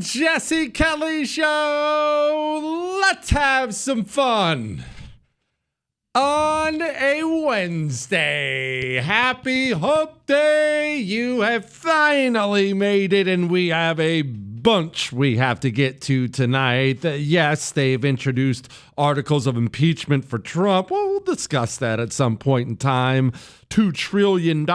Jesse Kelly Show. Let's have some fun on a Wednesday. Happy Hump Day. You have finally made it, and we have a bunch we have to get to tonight. Yes, they've introduced articles of impeachment for Trump. Well, we'll discuss that at some point in time. $2 trillion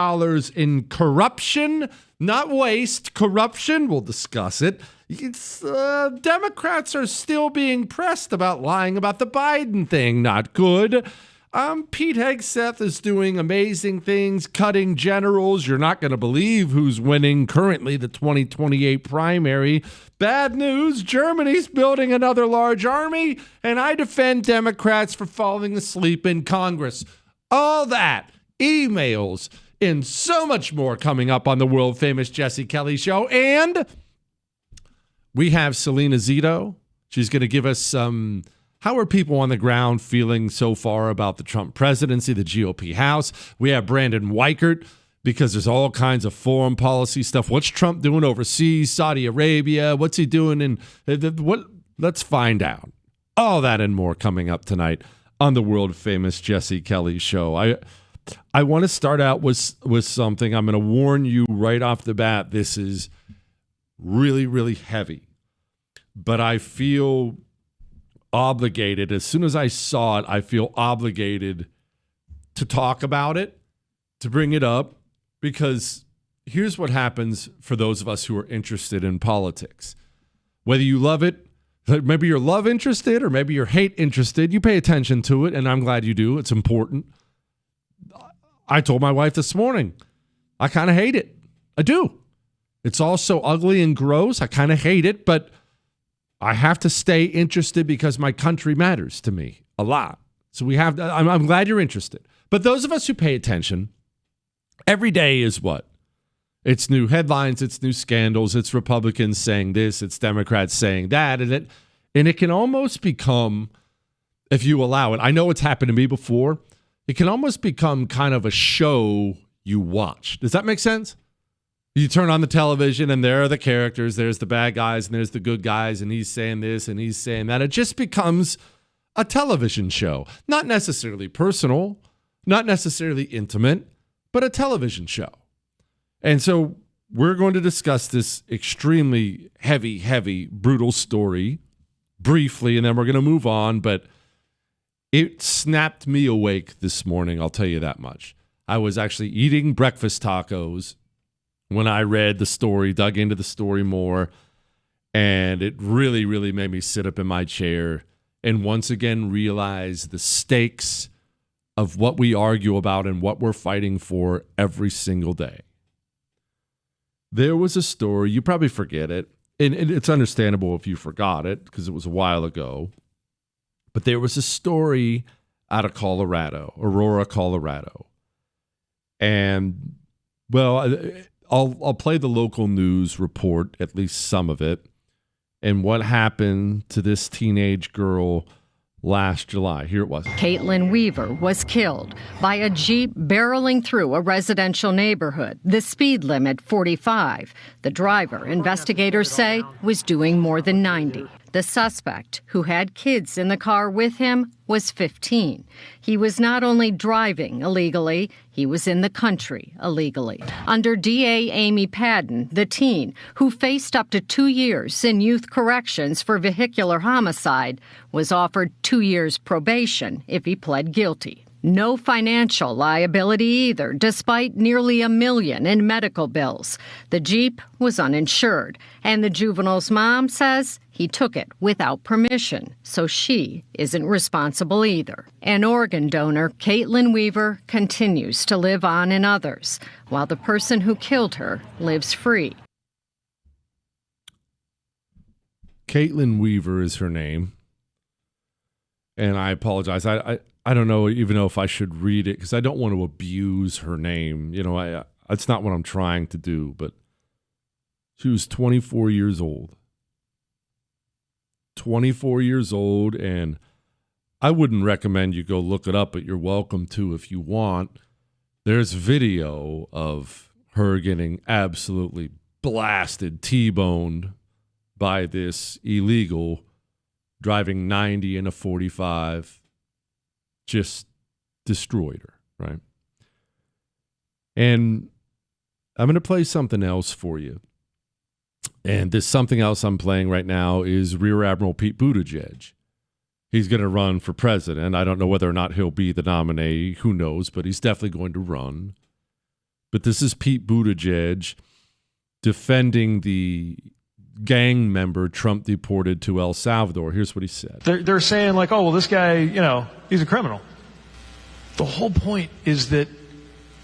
in corruption, not waste, corruption. We'll discuss it. Democrats are still being pressed about lying about the Biden thing. Not good. Pete Hegseths is doing amazing things, cutting generals. You're not going to believe who's winning currently the 2028 primary. Bad news, Germany's building another large army, and I defend Democrats for falling asleep in Congress. All that, emails, and so much more coming up on the world-famous Jesse Kelly Show. And we have Salena Zito. She's going to give us some... How are people on the ground feeling so far about the Trump presidency, the GOP House? We have Brandon Weichert, because there's all kinds of foreign policy stuff. What's Trump doing overseas, Saudi Arabia? What's he doing in what? Let's find out. All that and more coming up tonight on the world-famous Jesse Kelly Show. I want to start out with something. I'm going to warn you right off the bat. This is really, really heavy. But I feel obligated. As soon as I saw it, I feel obligated to talk about it, to bring it up, because here's what happens for those of us who are interested in politics. Whether you love it, maybe you're love interested or maybe you're hate interested, you pay attention to it, and I'm glad you do. It's important. I told my wife this morning, I kind of hate it. I do. It's all so ugly and gross. I kind of hate it, but I have to stay interested because my country matters to me a lot. So we have. I'm glad you're interested. But those of us who pay attention, every day is what? It's new headlines. It's new scandals. It's Republicans saying this. It's Democrats saying that. And it can almost become, if you allow it, I know it's happened to me before, it can almost become kind of a show you watch. Does that make sense? You turn on the television and there are the characters. There's the bad guys and there's the good guys, and he's saying this and he's saying that. It just becomes a television show. Not necessarily personal, not necessarily intimate, but a television show. And so we're going to discuss this extremely heavy, brutal story briefly, and then we're going to move on. But it snapped me awake this morning, I'll tell you that much. I was actually eating breakfast tacos when I read the story, dug into the story more, and it really, really made me sit up in my chair and once again realize the stakes of what we argue about and what we're fighting for every single day. There was a story, you probably forget it, and it's understandable if you forgot it because it was a while ago, but there was a story out of Colorado, Aurora, Colorado. And, well, I'll play the local news report, at least some of it, and what happened to this teenage girl last July. Here it was. Caitlin Weaver was killed by a Jeep barreling through a residential neighborhood, the speed limit 45. The driver, investigators say, was doing more than 90. The suspect, who had kids in the car with him, was 15. He was not only driving illegally, he was in the country illegally. Under DA Amy Padden, the teen, who faced up to 2 years in youth corrections for vehicular homicide, was offered 2 years probation if he pled guilty. No financial liability either, despite nearly $1 million in medical bills. The Jeep was uninsured, and the juvenile's mom says he took it without permission, so she isn't responsible either. An organ donor, Caitlin Weaver, continues to live on in others, while the person who killed her lives free. Caitlin Weaver is her name, and I apologize. I don't know even know if I should read it because I don't want to abuse her name. You know, that's not what I'm trying to do, but she was 24 years old. 24 years old, and I wouldn't recommend you go look it up, but you're welcome to if you want. There's video of her getting absolutely blasted, T-boned by this illegal driving 90 in a 45, just destroyed her, right? And I'm going to play something else for you. And this something else I'm playing right now is Rear Admiral Pete Buttigieg. He's going to run for president. I don't know whether or not he'll be the nominee. Who knows? But he's definitely going to run. But this is Pete Buttigieg defending the gang member Trump deported to El Salvador. Here's what he said. They're saying like, oh, well, this guy, he's a criminal. The whole point is that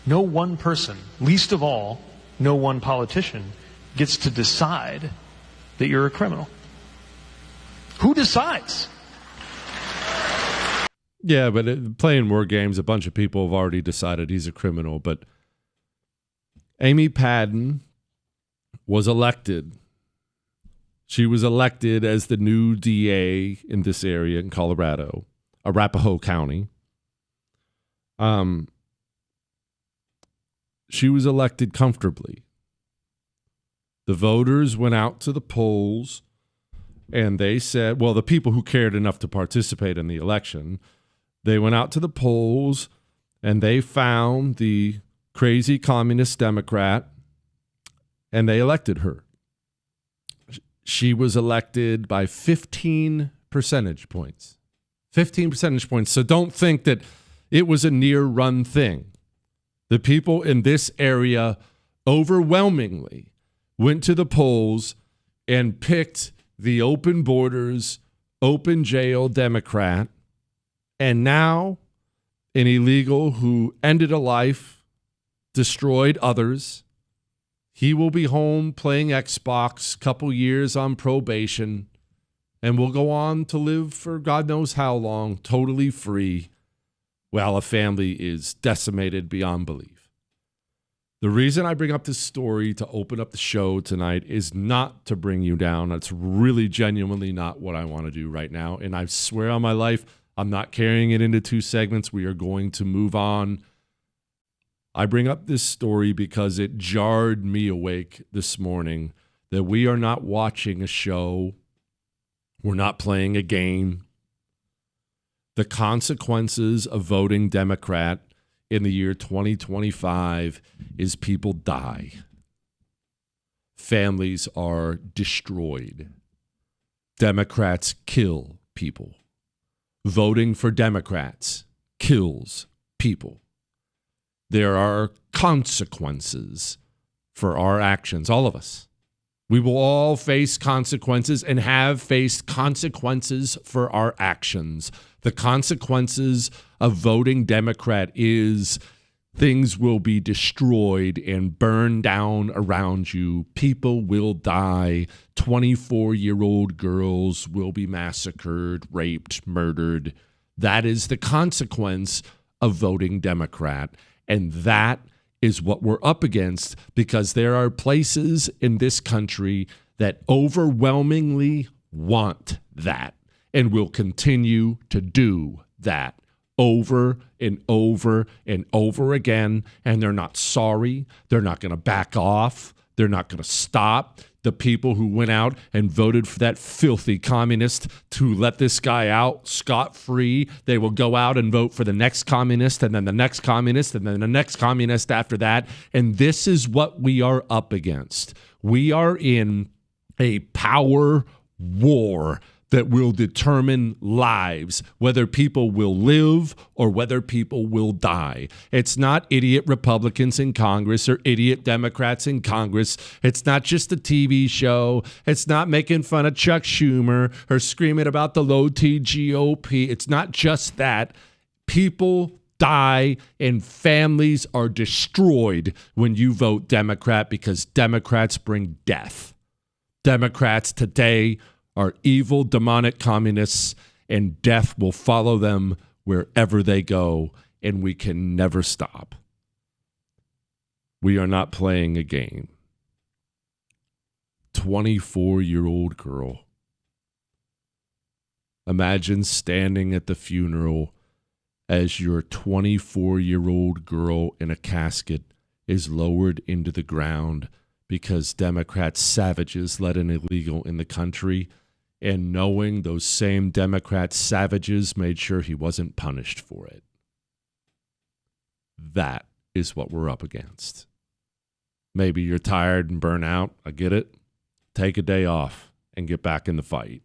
no one person, least of all, no one politician, gets to decide that you're a criminal. Who decides? Yeah, but playing war games, a bunch of people have already decided he's a criminal. But Amy Padden was elected. She was elected as the new DA in this area in Colorado, Arapahoe County. She was elected comfortably. The voters went out to the polls and they said, well, the people who cared enough to participate in the election, they went out to the polls and they found the crazy communist Democrat and they elected her. She was elected by 15 percentage points. 15 percentage points. So don't think that it was a near-run thing. The people in this area overwhelmingly went to the polls and picked the open borders, open jail Democrat, and now an illegal who ended a life, destroyed others. He will be home playing Xbox, couple years on probation, and will go on to live for God knows how long, totally free, while a family is decimated beyond belief. The reason I bring up this story to open up the show tonight is not to bring you down. That's really genuinely not what I want to do right now. And I swear on my life, I'm not carrying it into two segments. We are going to move on. I bring up this story because it jarred me awake this morning that we are not watching a show. We're not playing a game. The consequences of voting Democrat in the year 2025 is people die. Families are destroyed. Democrats kill people. Voting for Democrats kills people. There are consequences for our actions, all of us. We will all face consequences and have faced consequences for our actions. The consequences of voting Democrat is things will be destroyed and burned down around you. People will die. 24-year-old girls will be massacred, raped, murdered. That is the consequence of voting Democrat. And that is what we're up against, because there are places in this country that overwhelmingly want that and will continue to do that over and over and over again. And they're not sorry. They're not going to back off. They're not going to stop. The people who went out and voted for that filthy communist to let this guy out scot-free, they will go out and vote for the next communist and then the next communist and then the next communist after that. And this is what we are up against. We are in a power war that will determine lives, whether people will live or whether people will die. It's not idiot Republicans in Congress or idiot Democrats in Congress. It's not just a TV show. It's not making fun of Chuck Schumer or screaming about the low-T GOP. It's not just that. People die and families are destroyed when you vote Democrat, because Democrats bring death. Democrats today are evil, demonic communists, and death will follow them wherever they go, and we can never stop. We are not playing a game. 24-year-old girl. Imagine standing at the funeral as your 24-year-old girl in a casket is lowered into the ground because Democrat savages let an illegal in the country, and knowing those same Democrat savages made sure he wasn't punished for it. That is what we're up against. Maybe you're tired and burnt out. I get it. Take a day off and get back in the fight.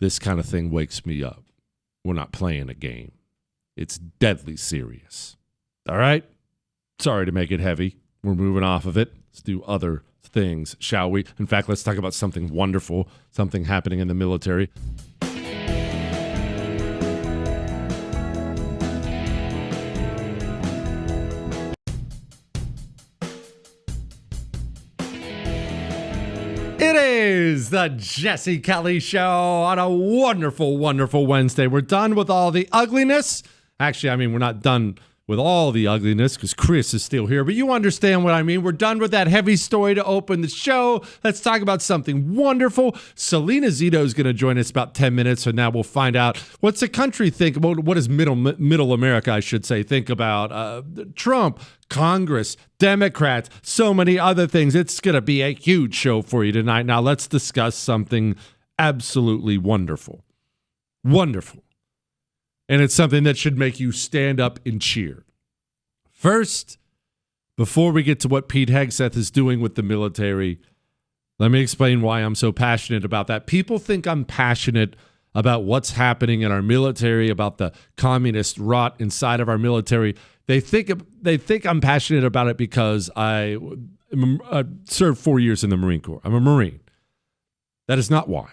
This kind of thing wakes me up. We're not playing a game. It's deadly serious. All right? Sorry to make it heavy. We're moving off of it. Let's do other things, shall we? In fact, let's talk about something wonderful, something happening in the military. It is the Jesse Kelly Show on a wonderful, wonderful Wednesday. We're done with all the ugliness. Actually, we're not done with all the ugliness because Chris is still here, but you understand what I mean. We're done with that heavy story to open the show. Let's talk about something wonderful. Salena Zito is going to join us about 10 minutes from now. We'll find out what's the country think about, what does middle America, I should say, think about Trump, Congress, Democrats, so many other things. It's going to be a huge show for you tonight. Now let's discuss something absolutely wonderful. Wonderful. And it's something that should make you stand up and cheer. First, before we get to what Pete Hegseth is doing with the military, let me explain why I'm so passionate about that. People think I'm passionate about what's happening in our military, about the communist rot inside of our military. They think I'm passionate about it because I served 4 years in the Marine Corps. I'm a Marine. That is not why.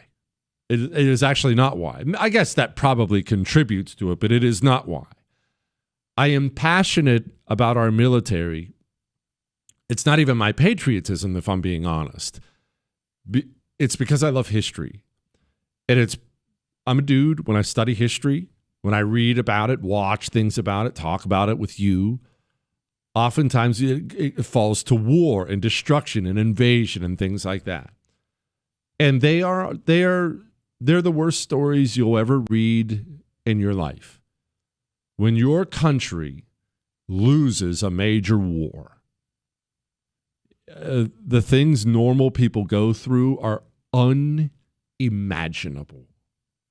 It is actually not why. I guess that probably contributes to it, but it is not why. I am passionate about our military. It's not even my patriotism, if I'm being honest. It's because I love history. And I'm a dude, when I study history, when I read about it, watch things about it, talk about it with you, oftentimes it falls to war and destruction and invasion and things like that. And they're the worst stories you'll ever read in your life. When your country loses a major war, the things normal people go through are unimaginable.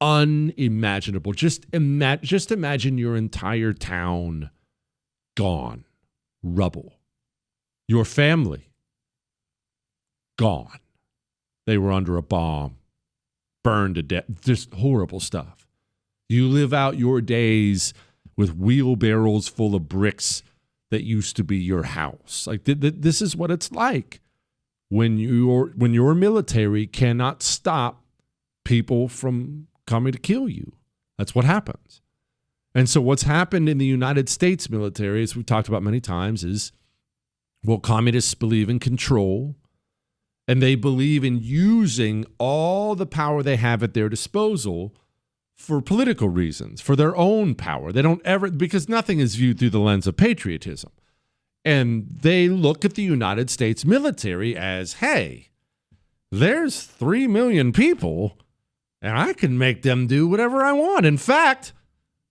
Unimaginable. Just imagine your entire town gone, rubble. Your family gone. They were under a bomb. Burned to death, just horrible stuff. You live out your days with wheelbarrows full of bricks that used to be your house. Like this is what it's like when your military cannot stop people from coming to kill you. That's what happens. And so what's happened in the United States military, as we've talked about many times, is, well, communists believe in control. And they believe in using all the power they have at their disposal for political reasons, for their own power. They don't ever, because nothing is viewed through the lens of patriotism. And they look at the United States military as, hey, there's 3 million people, and I can make them do whatever I want. In fact,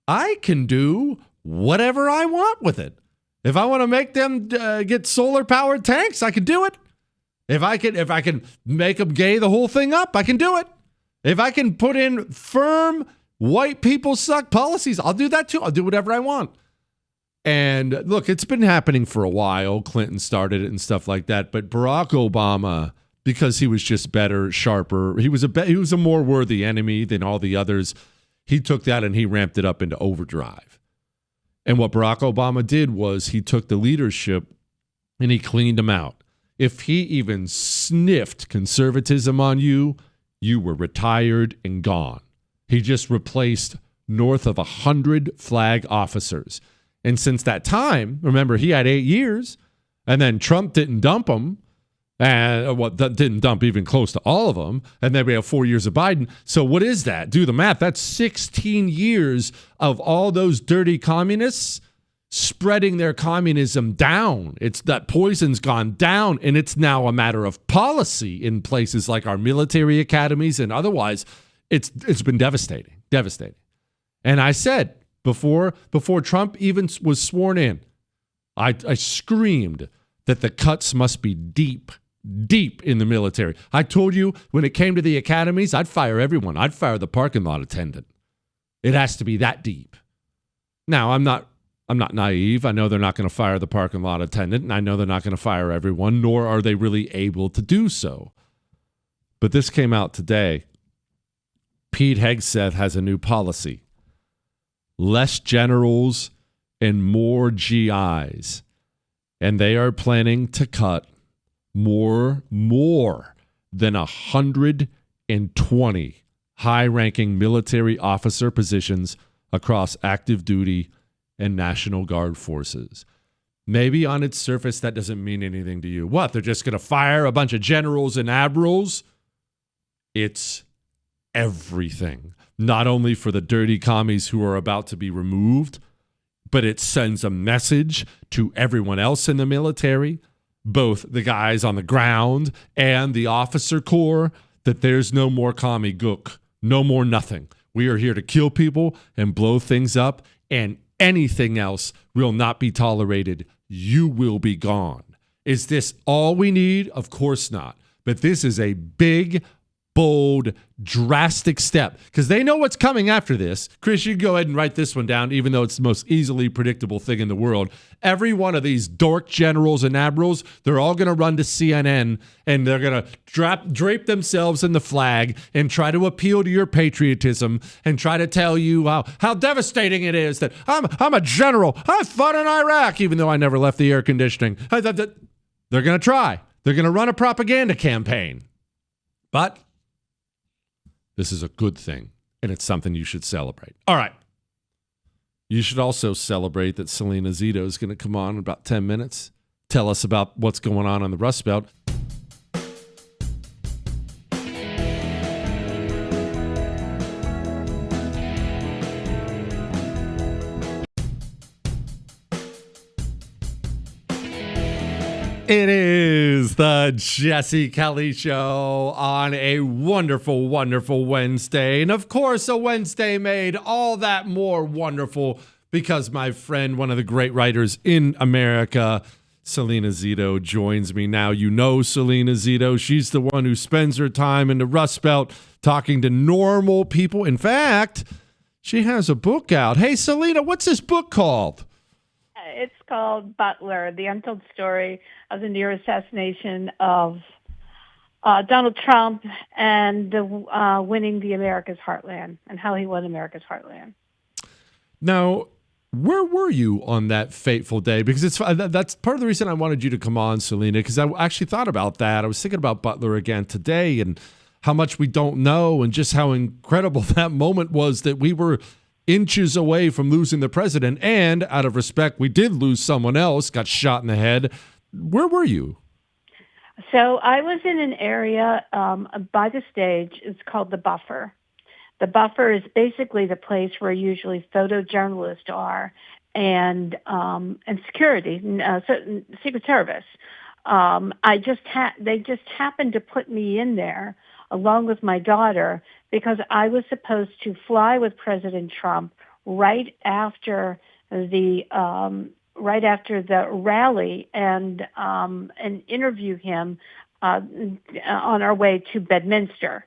I can do whatever I want with it. If I want to make them get solar-powered tanks, I can do it. If I can make them gay the whole thing up, I can do it. If I can put in firm white people suck policies, I'll do that too. I'll do whatever I want. And look, it's been happening for a while. Clinton started it and stuff like that. But Barack Obama, because he was just better, sharper, he was a more worthy enemy than all the others. He took that and he ramped it up into overdrive. And what Barack Obama did was he took the leadership and he cleaned them out. If he even sniffed conservatism on you, you were retired and gone. He just replaced north of 100 flag officers. And since that time, remember, he had 8 years, and then Trump didn't dump him, and didn't dump even close to all of them, and then we have 4 years of Biden. So what is that? Do the math. That's 16 years of all those dirty communists spreading their communism down. It's that poison's gone down, and it's now a matter of policy in places like our military academies and otherwise. It's been devastating. And I said before Trump even was sworn in, I screamed that the cuts must be deep deep in the military. I told you when it came to the academies, I'd fire everyone. I'd fire the parking lot attendant. It has to be that deep. Now, I'm not naive. I know they're not going to fire the parking lot attendant, and I know they're not going to fire everyone, nor are they really able to do so. But this came out today. Pete Hegseth has a new policy. Less generals and more GIs. And they are planning to cut more than 120 high-ranking military officer positions across active duty and National Guard forces. Maybe on its surface that doesn't mean anything to you. What, they're just going to fire a bunch of generals and admirals? It's everything. Not only for the dirty commies who are about to be removed, but it sends a message to everyone else in the military, both the guys on the ground and the officer corps, that there's no more commie gook, no more nothing. We are here to kill people and blow things up, and anything else will not be tolerated. You will be gone. Is this all we need? Of course not. But this is a big, bold, drastic step because they know what's coming after this. Chris, you go ahead and write this one down, even though it's the most easily predictable thing in the world. Every one of these dork generals and admirals, they're all going to run to CNN and they're going to drape themselves in the flag and try to appeal to your patriotism and try to tell you how devastating it is that I'm a general. I fought in Iraq, even though I never left the air conditioning. They're going to try. They're going to run a propaganda campaign. But this is a good thing, and it's something you should celebrate. All right. You should also celebrate that Salena Zito is going to come on in about 10 minutes, tell us about what's going on the Rust Belt. It is the Jesse Kelly Show on a wonderful, wonderful Wednesday. And of course, a Wednesday made all that more wonderful because my friend, one of the great writers in America, Salena Zito, joins me now. You know Salena Zito. She's the one who spends her time in the Rust Belt talking to normal people. In fact, she has a book out. Hey, Salena, what's this book called? It's called Butler, The Untold Story of the Near Assassination of Donald Trump and winning the America's Heartland and how he won America's Heartland. Now, where were you on that fateful day? Because that's part of the reason I wanted you to come on, Salena, because I actually thought about that. I was thinking about Butler again today and how much we don't know and just how incredible that moment was that we were inches away from losing the president. And out of respect, we did lose someone else, got shot in the head. Where were you? So I was in an area by the stage. It's called the Buffer. The Buffer is basically the place where usually photojournalists are and security, Secret Service. They just happened to put me in there along with my daughter because I was supposed to fly with President Trump right after the rally and interview him on our way to Bedminster.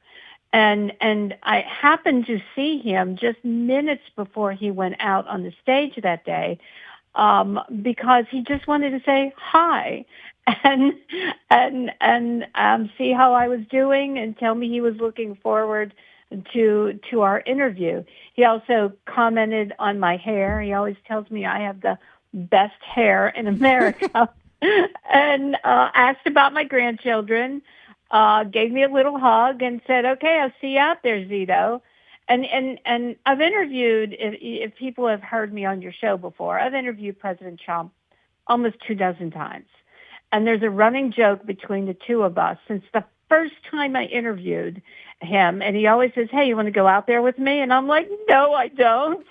And I happened to see him just minutes before he went out on the stage that day because he just wanted to say hi and see how I was doing and tell me he was looking forward to our interview. He also commented on my hair. He always tells me I have the best hair in America and asked about my grandchildren, gave me a little hug and said, okay, I'll see you out there, Zito. And I've interviewed, if people have heard me on your show before, I've interviewed President Trump almost 24 times. And there's a running joke between the two of us since the first time I interviewed him. And he always says, hey, you want to go out there with me? And I'm like, no, I don't.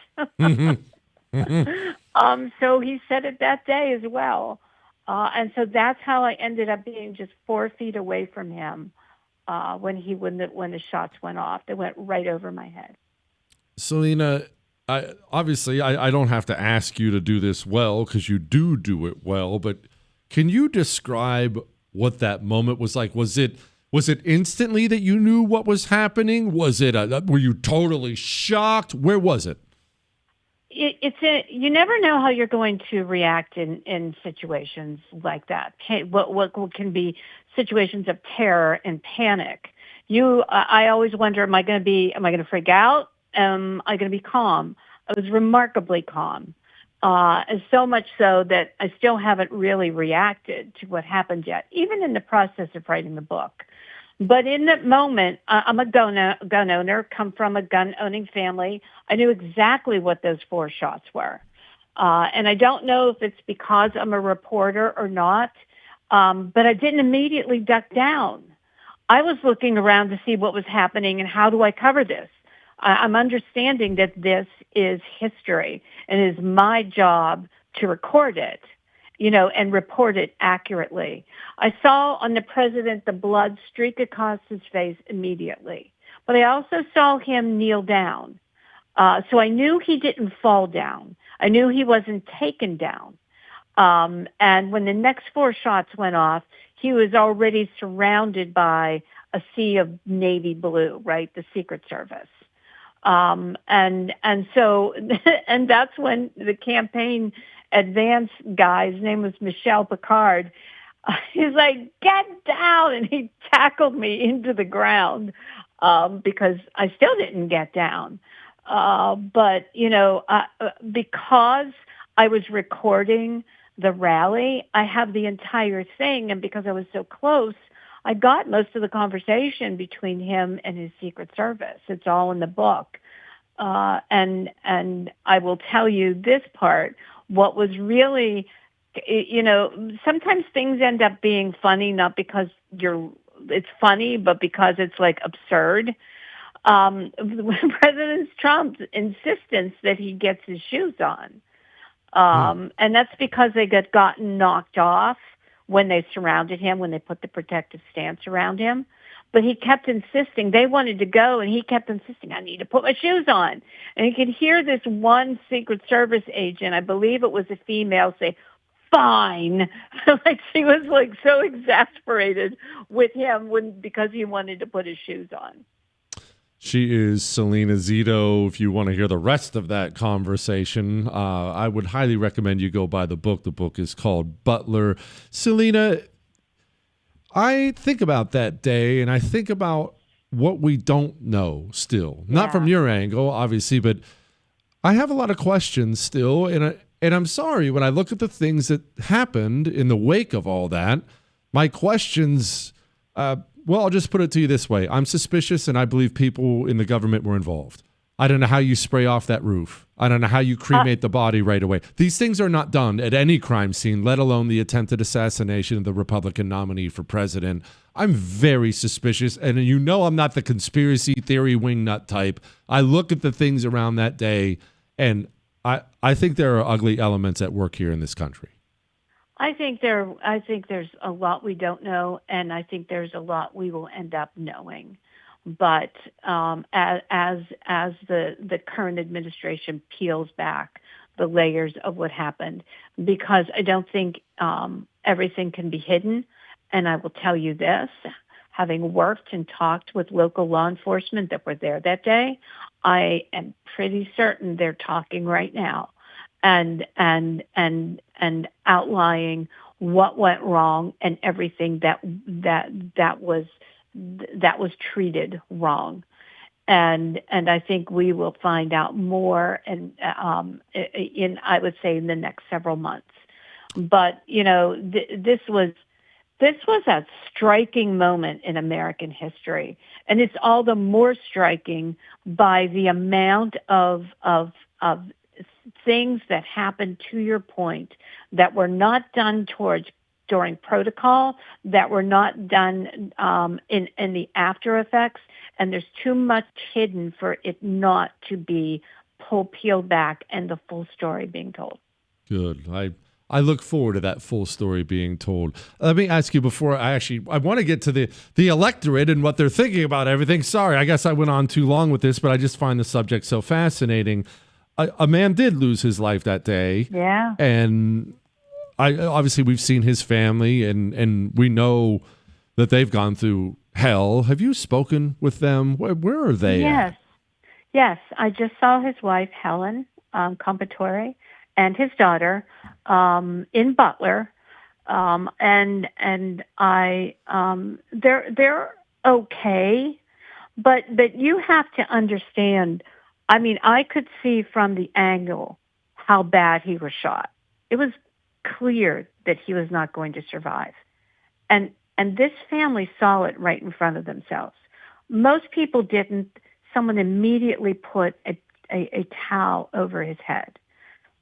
So he said it that day as well. And so that's how I ended up being just 4 feet away from him when the shots went off. They went right over my head. Salena, I don't have to ask you to do this well because you do it well, but can you describe what that moment was like? Was it instantly that you knew what was happening? Was it were you totally shocked? Where was it? You never know how you're going to react in situations like that. What can be situations of terror and panic. I always wonder, am I going to freak out? Am I going to be calm? I was remarkably calm. And so much so that I still haven't really reacted to what happened yet, even in the process of writing the book. But in that moment, I'm a gun owner, come from a gun-owning family. I knew exactly what those 4 shots were. And I don't know if it's because I'm a reporter or not, but I didn't immediately duck down. I was looking around to see what was happening and how do I cover this. I'm understanding that this is history and it is my job to record it, and report it accurately. I saw on the president the blood streak across his face immediately, but I also saw him kneel down. So I knew he didn't fall down. I knew he wasn't taken down. And when the next 4 shots went off, he was already surrounded by a sea of navy blue, right? The Secret Service. And so, and that's when the campaign advance guy, his name was Michel Picard, he's like, get down. And he tackled me into the ground, because I still didn't get down. But, because I was recording the rally, I have the entire thing. And because I was so close, I got most of the conversation between him and his Secret Service. It's all in the book. And I will tell you this part, what was really, sometimes things end up being funny, not because it's funny, but because it's like absurd. President Trump's insistence that he gets his shoes on. And that's because they gotten knocked off when they surrounded him, when they put the protective stance around him. But he kept insisting. They wanted to go, and he kept insisting, I need to put my shoes on. And you could hear this one Secret Service agent, I believe it was a female, say, fine. Like she was like so exasperated with him because he wanted to put his shoes on. She is Salena Zito. If you want to hear the rest of that conversation, I would highly recommend you go buy the book. The book is called Butler. Salena, I think about that day, and I think about what we don't know still. Yeah. Not from your angle, obviously, but I have a lot of questions still, and I'm sorry, when I look at the things that happened in the wake of all that, my questions, well, I'll just put it to you this way. I'm suspicious, and I believe people in the government were involved. I don't know how you spray off that roof. I don't know how you cremate the body right away. These things are not done at any crime scene, let alone the attempted assassination of the Republican nominee for president. I'm very suspicious, and I'm not the conspiracy theory wingnut type. I look at the things around that day, and I think there are ugly elements at work here in this country. I think there's a lot we don't know, and I think there's a lot we will end up knowing. But as the current administration peels back the layers of what happened, because I don't think everything can be hidden. And I will tell you this, having worked and talked with local law enforcement that were there that day, I am pretty certain they're talking right now and outlining what went wrong and everything that was treated wrong. And I think we will find out more I would say in the next several months. But, this was a striking moment in American history. And it's all the more striking by the amount of things that happened, to your point, that were not done during protocol, that were not done in the after effects, and there's too much hidden for it not to be peeled back and the full story being told. Good. I look forward to that full story being told. Let me ask you before I want to get to the electorate and what they're thinking about everything. Sorry, I guess I went on too long with this, but I just find the subject so fascinating. A man did lose his life that day. Yeah. And obviously we've seen his family, and we know that they've gone through hell. Have you spoken with them? Where are they Yes. at? Yes. I just saw his wife, Helen Compatore, and his daughter in Butler. And I, they're okay, but you have to understand, I mean, I could see from the angle how bad he was shot. It was clear that he was not going to survive. And this family saw it right in front of themselves. Most people didn't. Someone immediately put a towel over his head.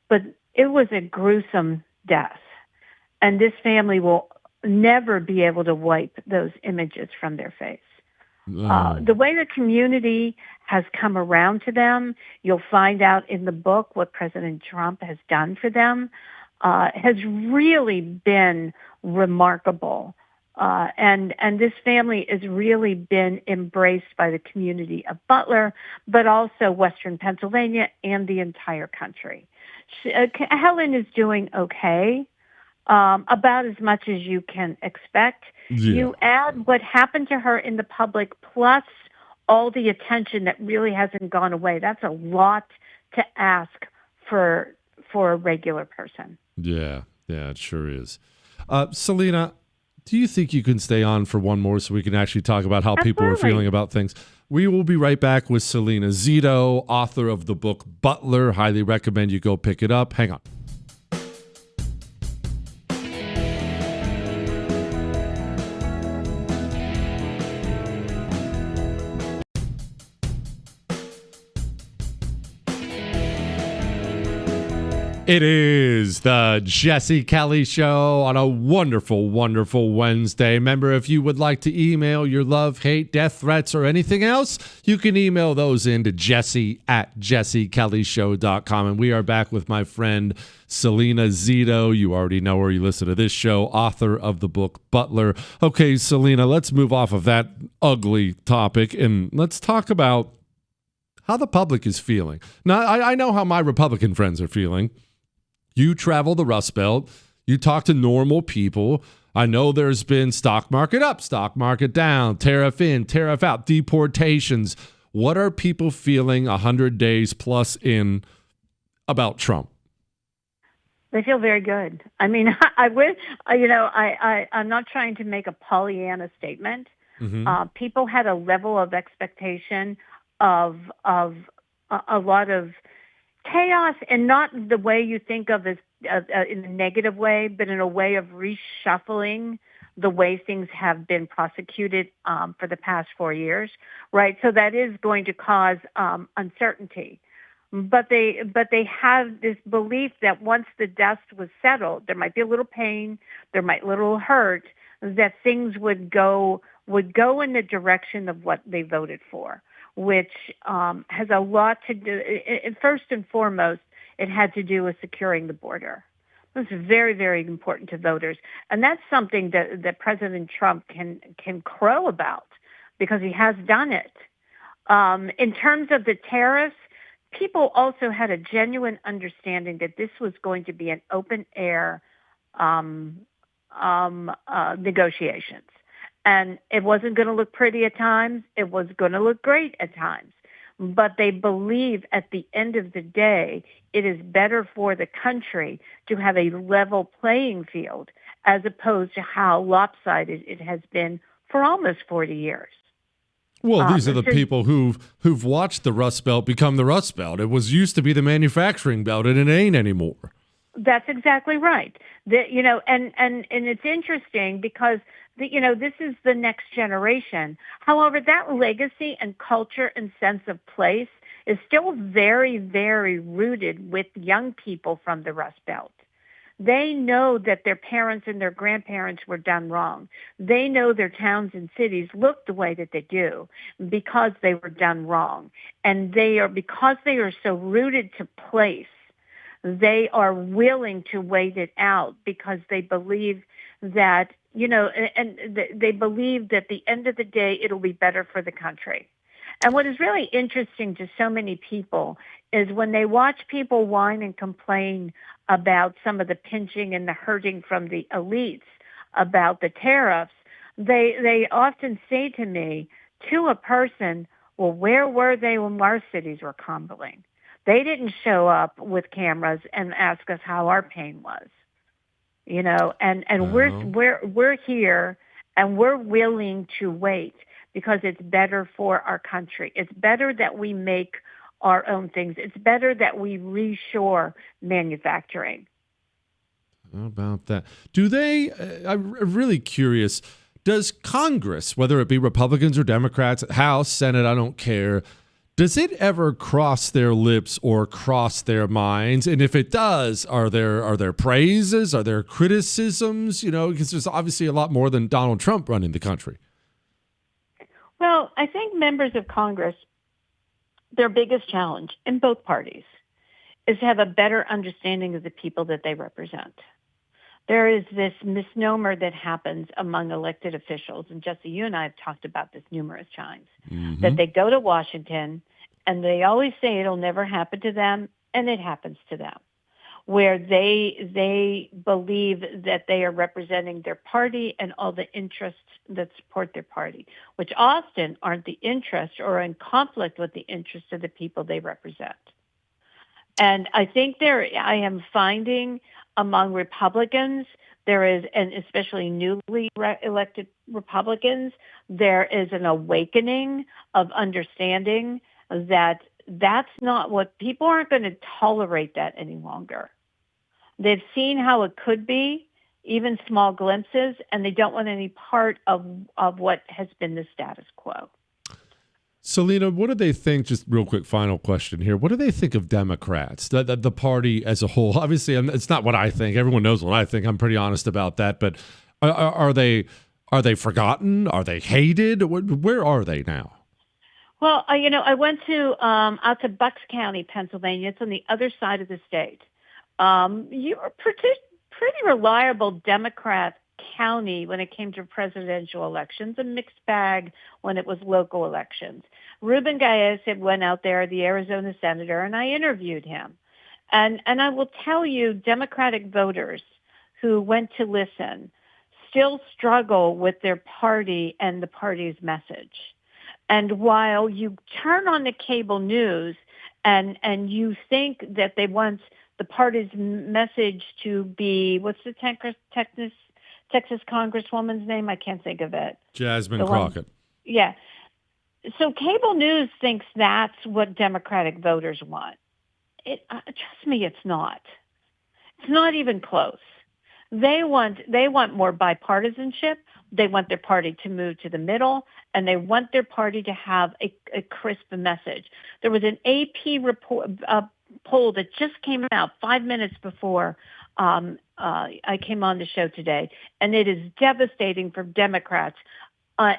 But it was a gruesome death. And this family will never be able to wipe those images from their face. The way the community has come around to them, you'll find out in the book what President Trump has done for them, has really been remarkable. And this family has really been embraced by the community of Butler, but also Western Pennsylvania and the entire country. Helen is doing okay. About as much as you can expect. Yeah. You add what happened to her in the public plus all the attention that really hasn't gone away. That's a lot to ask for a regular person. Yeah, it sure is. Salena, do you think you can stay on for one more so we can actually talk about how people are feeling about things? We will be right back with Salena Zito, author of the book Butler. Highly recommend you go pick it up. Hang on. It is the Jesse Kelly Show on a wonderful, wonderful Wednesday. Remember, if you would like to email your love, hate, death threats, or anything else, you can email those in to jesse@jessekellyshow.com. And we are back with my friend Salena Zito. You already know her. You listen to this show, author of the book Butler. Okay, Salena, let's move off of that ugly topic and let's talk about how the public is feeling. Now, I know how my Republican friends are feeling. You travel the Rust Belt. You talk to normal people. I know there's been stock market up, stock market down, tariff in, tariff out, deportations. What are people feeling 100 days plus in about Trump? They feel very good. I mean, I would, I'm not trying to make a Pollyanna statement. Mm-hmm. People had a level of expectation of a lot of chaos, and not the way you think of as in a negative way, but in a way of reshuffling the way things have been prosecuted for the past 4 years, right? So that is going to cause uncertainty. But they have this belief that once the dust was settled, there might be a little pain, there might be a little hurt, that things would go in the direction of what they voted for, which has a lot to do. First and foremost, it had to do with securing the border. This is very, very important to voters, and that's something that President Trump can crow about because he has done it. In terms of the tariffs, people also had a genuine understanding that this was going to be an open air negotiations. And it wasn't going to look pretty at times. It was going to look great at times. But they believe at the end of the day, it is better for the country to have a level playing field as opposed to how lopsided it has been for almost 40 years. Well, these are the people who've watched the Rust Belt become the Rust Belt. It was used to be the manufacturing belt, and it ain't anymore. That's exactly right. And it's interesting because this is the next generation. However, that legacy and culture and sense of place is still very, very rooted with young people from the Rust Belt. They know that their parents and their grandparents were done wrong. They know their towns and cities look the way that they do because they were done wrong. And because they are so rooted to place, they are willing to wait it out because they believe that, they believe that at the end of the day, it'll be better for the country. And what is really interesting to so many people is when they watch people whine and complain about some of the pinching and the hurting from the elites about the tariffs, they often say to me, to a person, well, where were they when our cities were crumbling? They didn't show up with cameras and ask us how our pain was, and we're here and we're willing to wait because it's better for our country. It's better that we make our own things. It's better that we reshore manufacturing. How about that? Do they, I'm really curious, does Congress, whether it be Republicans or Democrats, House, Senate, I don't care, does it ever cross their lips or cross their minds? And if it does, are there praises? Are there criticisms? Because there's obviously a lot more than Donald Trump running the country. Well, I think members of Congress, their biggest challenge in both parties is to have a better understanding of the people that they represent. There is this misnomer that happens among elected officials, and Jesse, you and I have talked about this numerous times, that they go to Washington and they always say it'll never happen to them, and it happens to them, where they believe that they are representing their party and all the interests that support their party, which often aren't the interests or in conflict with the interests of the people they represent. And I think I am finding among Republicans, there is, and especially newly elected Republicans, there is an awakening of understanding that that's not what people aren't going to tolerate that any longer. They've seen how it could be, even small glimpses, and they don't want any part of what has been the status quo. Salena, what do they think, just real quick final question here, what do they think of Democrats, the party as a whole? Obviously, it's not what I think. Everyone knows what I think. I'm pretty honest about that. But are they forgotten? Are they hated? Where are they now? Well, I went out to Bucks County, Pennsylvania. It's on the other side of the state. You were pretty reliable Democrat county when it came to presidential elections, a mixed bag when it was local elections. Ruben Gallez had went out there, the Arizona senator, and I interviewed him. And I will tell you, Democratic voters who went to listen still struggle with their party and the party's message. And while you turn on the cable news and you think that they want the party's message to be, what's the Texas Congresswoman's name? I can't think of it. Jasmine Crockett. Yeah. So cable news thinks that's what Democratic voters want. Trust me, it's not. It's not even close. They want more bipartisanship. They want their party to move to the middle, and they want their party to have a crisp message. There was an AP report, poll that just came out 5 minutes before I came on the show today, and it is devastating for Democrats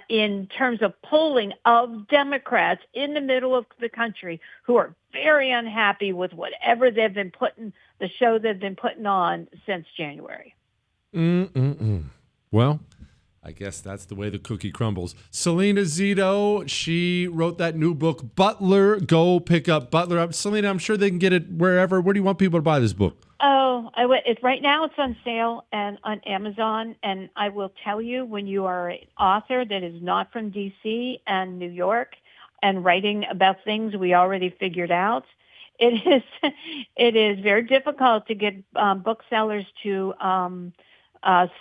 in terms of polling of Democrats in the middle of the country who are very unhappy with whatever they've been the show they've been putting on since January. Well, I guess that's the way the cookie crumbles. Salena Zito, she wrote that new book, Butler. Go pick up Butler. Salena, I'm sure they can get it wherever. Where do you want people to buy this book? Oh, right now it's on sale and on Amazon. And I will tell you, when you are an author that is not from D.C. and New York and writing about things we already figured out, it is very difficult to get booksellers to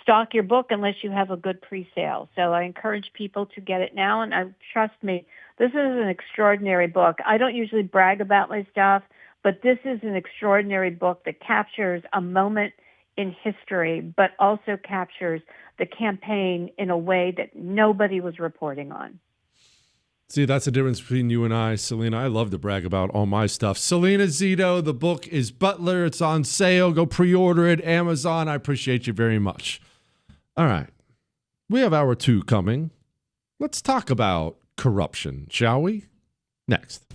stock your book unless you have a good pre-sale. So I encourage people to get it now. And trust me, this is an extraordinary book. I don't usually brag about my stuff, but this is an extraordinary book that captures a moment in history, but also captures the campaign in a way that nobody was reporting on. See, that's the difference between you and I, Salena. I love to brag about all my stuff. Salena Zito, the book is Butler. It's on sale. Go pre-order it, Amazon. I appreciate you very much. All right. We have hour 2 coming. Let's talk about corruption, shall we? Next.